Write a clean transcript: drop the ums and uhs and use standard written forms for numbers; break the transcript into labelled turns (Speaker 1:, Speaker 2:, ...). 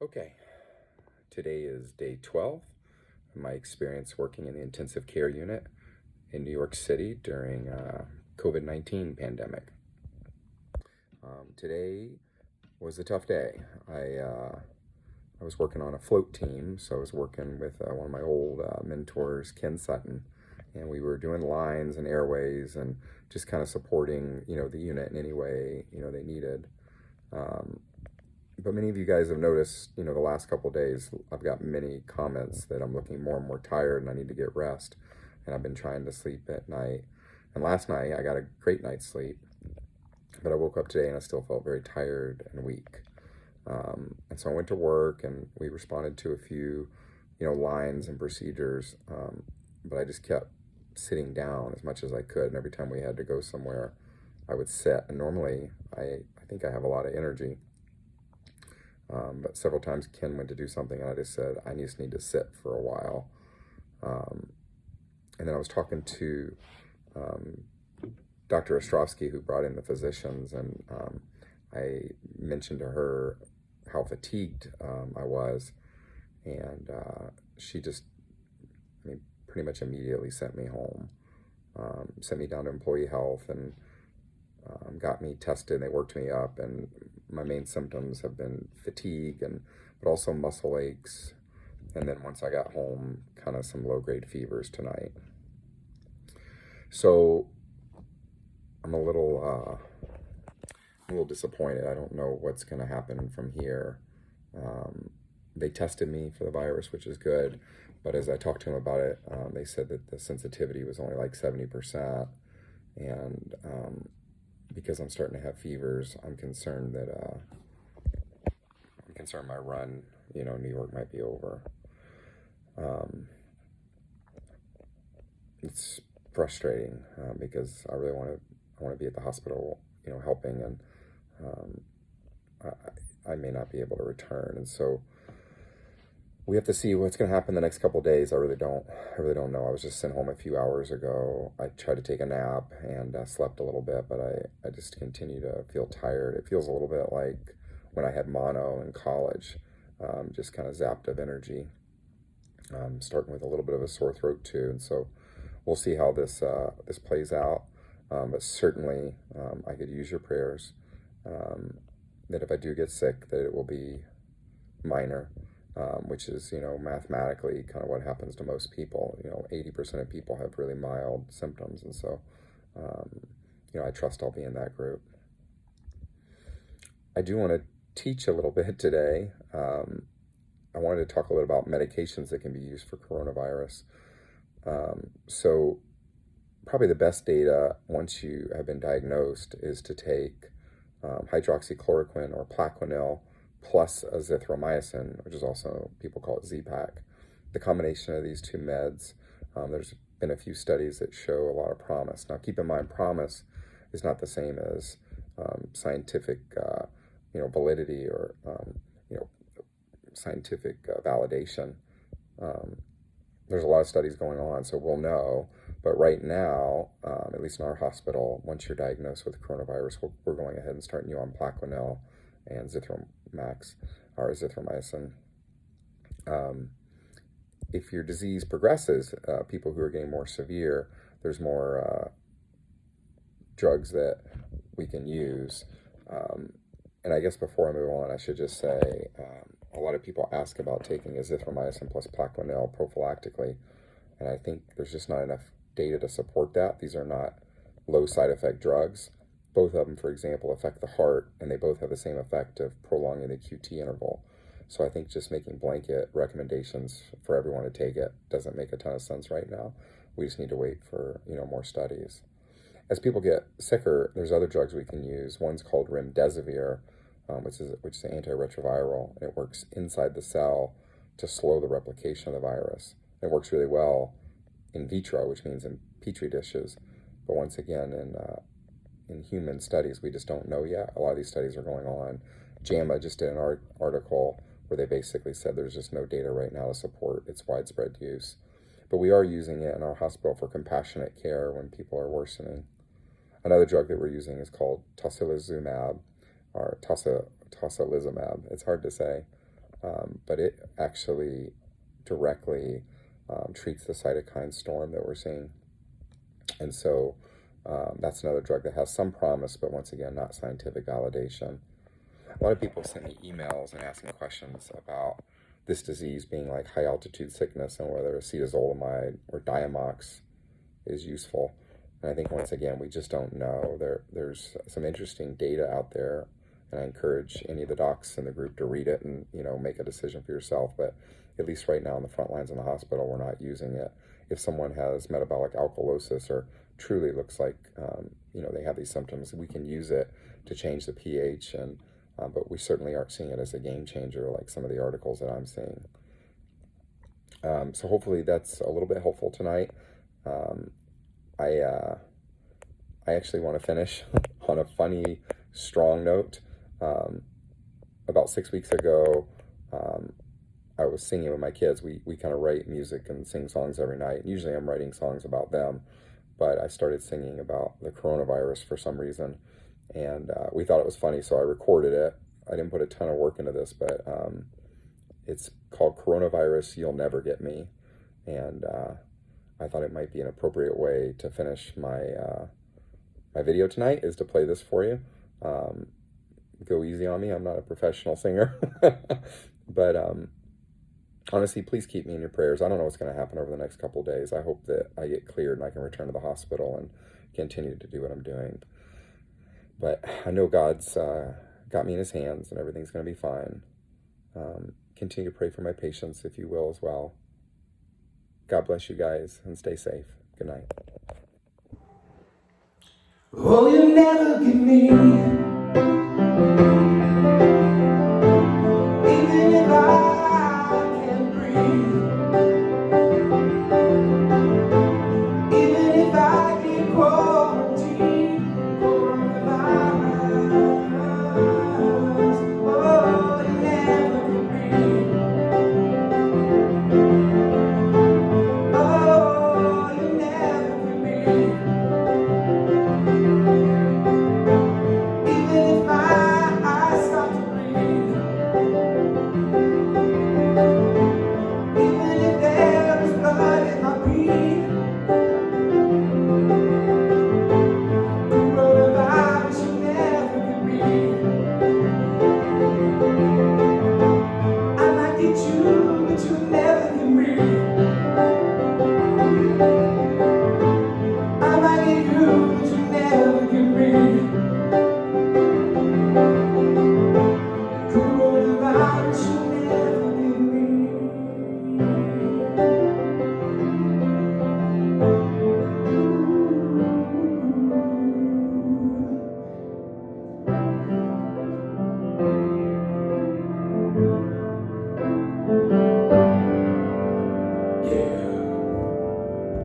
Speaker 1: Okay, today is day 12 of my experience working in the intensive care unit in New York City during COVID-19 pandemic. Today was a tough day. I was working on a float team, so I was working with one of my old mentors, Ken Sutton, and we were doing lines and airways and just kind of supporting, the unit in any way, they needed. Um, but many of you guys have noticed, the last couple of days, I've got many comments that I'm looking more and more tired and I need to get rest. And I've been trying to sleep at night. And last night, I got a great night's sleep. But I woke up today and I still felt very tired and weak. And so I went to work and we responded to a few, lines and procedures. But I just kept sitting down as much as I could. And every time we had to go somewhere, I would sit. And normally, I think I have a lot of energy. But several times Ken went to do something and I just said, I just need to sit for a while. Um, and then I was talking to um, Dr. Ostrovsky, who brought in the physicians, and I mentioned to her how fatigued I was. And she just, pretty much immediately sent me home, sent me down to employee health and got me tested. They worked me up, and my main symptoms have been fatigue but also muscle aches. And then once I got home, kind of some low-grade fevers tonight. So I'm a little disappointed. I don't know what's going to happen from here. They tested me for the virus, which is good, but as I talked to them about it, they said that the sensitivity was only like 70%, and because I'm starting to have fevers, I'm concerned my run, New York might be over. It's frustrating because I want to be at the hospital, helping, and um, I may not be able to return, and so we have to see what's going to happen the next couple of days. I really don't know. I was just sent home a few hours ago. I tried to take a nap and slept a little bit, but I just continue to feel tired. It feels a little bit like when I had mono in college, just kind of zapped of energy. Starting with a little bit of a sore throat too, and so we'll see how this plays out. But certainly, I could use your prayers um, that if I do get sick, that it will be minor, which is, mathematically kind of what happens to most people. 80% of people have really mild symptoms, and so, um, I trust I'll be in that group. I do want to teach a little bit today. I wanted to talk a little about medications that can be used for coronavirus. So probably the best data once you have been diagnosed is to take hydroxychloroquine or Plaquenil plus azithromycin, which is also, people call it Z-Pak. The combination of these two meds, there's been a few studies that show a lot of promise. Now, keep in mind, promise is not the same as scientific, validity or, scientific validation. Um, there's a lot of studies going on, so we'll know. But right now, at least in our hospital, once you're diagnosed with coronavirus, we're going ahead and starting you on Plaquenil and Zithromax or azithromycin. If your disease progresses, people who are getting more severe, there's more drugs that we can use. And I guess before I move on, I should just say a lot of people ask about taking azithromycin plus Plaquenil prophylactically, and I think there's just not enough data to support that. These are not low side effect drugs. Both of them, for example, affect the heart, and they both have the same effect of prolonging the QT interval. So I think just making blanket recommendations for everyone to take it doesn't make a ton of sense right now. We just need to wait for, more studies. As people get sicker, there's other drugs we can use. One's called remdesivir, which is an antiretroviral, and it works inside the cell to slow the replication of the virus. It works really well in vitro, which means in petri dishes. But once again, in human studies, we just don't know yet. A lot of these studies are going on. JAMA just did an article where they basically said there's just no data right now to support its widespread use. But we are using it in our hospital for compassionate care when people are worsening. Another drug that we're using is called tocilizumab, or tocilizumab. It's hard to say. but it actually directly treats the cytokine storm that we're seeing. And so that's another drug that has some promise, but once again, not scientific validation. A lot of people send me emails and asking questions about this disease being like high altitude sickness and whether acetazolamide or Diamox is useful. And I think once again, we just don't know. There's some interesting data out there, and I encourage any of the docs in the group to read it and make a decision for yourself. But at least right now in the front lines in the hospital, we're not using it. If someone has metabolic alkalosis or truly looks like they have these symptoms, we can use it to change the pH, and but we certainly aren't seeing it as a game changer like some of the articles that I'm seeing. So hopefully that's a little bit helpful tonight. I actually want to finish on a funny, strong note. About 6 weeks ago, I was singing with my kids. We kind of write music and sing songs every night. Usually I'm writing songs about them, but I started singing about the coronavirus for some reason, and we thought it was funny, so I recorded it. I didn't put a ton of work into this, but it's called Coronavirus, You'll Never Get Me, and I thought it might be an appropriate way to finish my my video tonight is to play this for you. Go easy on me. I'm not a professional singer, but honestly, please keep me in your prayers. I don't know what's going to happen over the next couple of days. I hope that I get cleared and I can return to the hospital and continue to do what I'm doing. But I know God's got me in his hands and everything's going to be fine. Continue to pray for my patients, if you will, as well. God bless you guys and stay safe. Good night.
Speaker 2: Oh, you never give me, even if I can't breathe, even if I get quarantined, coronavirus. Oh, you never give me. Oh, you never give me. Even if my eyes start to bleed, even if there is blood in my breath, coronavirus, you never get me. I might get you, but you never get me. I might get you, but you never get me. Coronavirus, you never get me.